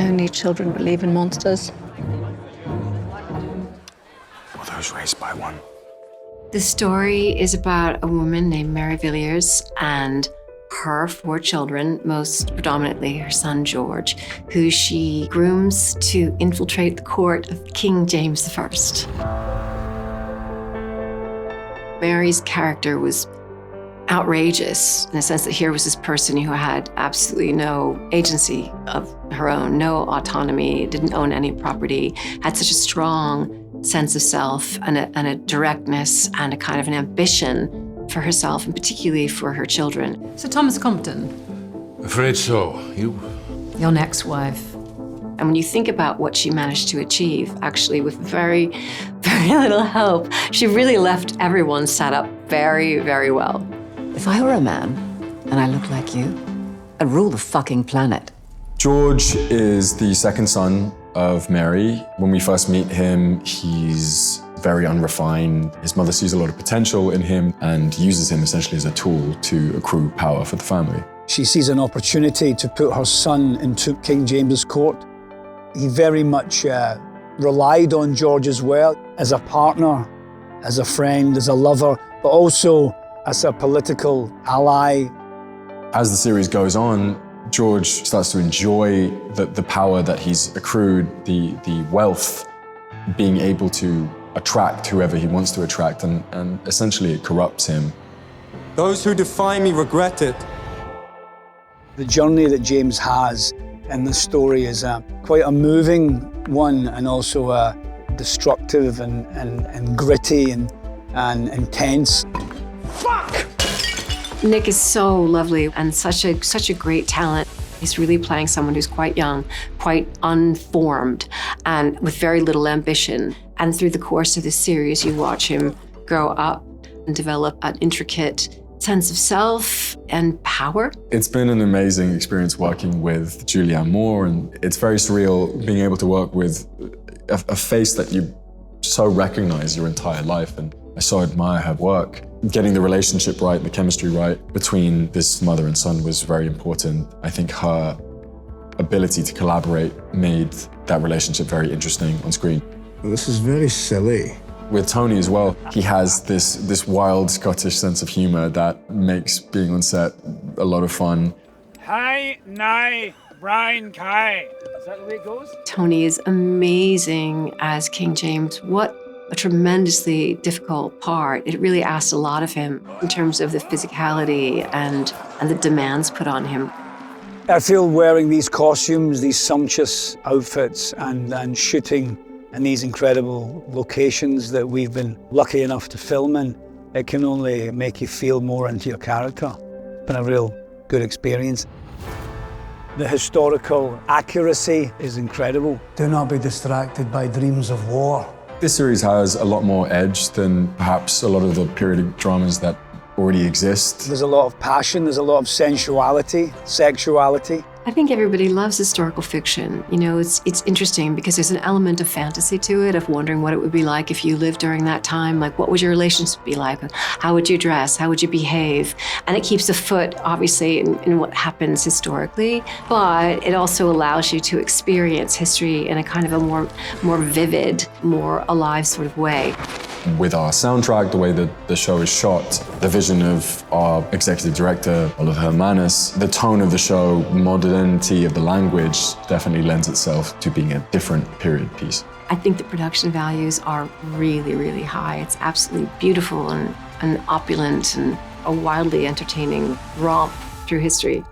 Only children believe in monsters. Were those raised by one? The story is about a woman named Mary Villiers and her 4 children, most predominantly her son George, who she grooms to infiltrate the court of King James I. Mary's character was outrageous in the sense that here was this person who had absolutely no agency of her own, no autonomy, didn't own any property, had such a strong sense of self and a directness and a kind of an ambition for herself and particularly for her children. So Thomas Compton, Afraid so. your next wife. And when you think about what she managed to achieve, actually with very, very little help, she really left everyone set up very, very well. If I were a man and I looked like you, I'd rule the fucking planet. George is the second son of Mary. When we first meet him, he's very unrefined. His mother sees a lot of potential in him and uses him essentially as a tool to accrue power for the family. She sees an opportunity to put her son into King James's court. He very much relied on George as well, as a partner, as a friend, as a lover, but also as a political ally. As the series goes on, George starts to enjoy the power that he's accrued, the wealth, being able to attract whoever he wants to attract, and essentially it corrupts him. Those who defy me regret it. The journey that James has in the story is quite a moving one and also destructive and gritty and intense. Fuck! Nick is so lovely and such a great talent. He's really playing someone who's quite young, quite unformed, and with very little ambition. And through the course of this series, you watch him grow up and develop an intricate sense of self and power. It's been an amazing experience working with Julianne Moore, and it's very surreal being able to work with a face that you so recognize your entire life, and I so admire her work. Getting the relationship right, the chemistry right between this mother and son was very important. I think her ability to collaborate made that relationship very interesting on screen. This is very silly. With Tony as well, he has this wild Scottish sense of humor that makes being on set a lot of fun. Hi, Nye, Brian Kai. Is that the way it goes? Tony is amazing as King James. What a tremendously difficult part. It really asked a lot of him in terms of the physicality and the demands put on him. I feel wearing these costumes, these sumptuous outfits and shooting in these incredible locations that we've been lucky enough to film in, it can only make you feel more into your character. It's been a real good experience. The historical accuracy is incredible. Do not be distracted by dreams of war. This series has a lot more edge than perhaps a lot of the periodic dramas that already exist. There's a lot of passion, there's a lot of sensuality, sexuality. I think everybody loves historical fiction. You know, it's interesting because there's an element of fantasy to it, of wondering what it would be like if you lived during that time. Like, what would your relationship be like? How would you dress? How would you behave? And it keeps a foot, obviously, in what happens historically, but it also allows you to experience history in a kind of a more vivid, more alive sort of way. With our soundtrack, the way that the show is shot, the vision of our executive director, Oliver Hermanus, the tone of the show, modernity of the language definitely lends itself to being a different period piece. I think the production values are really, really high. It's absolutely beautiful and opulent and a wildly entertaining romp through history.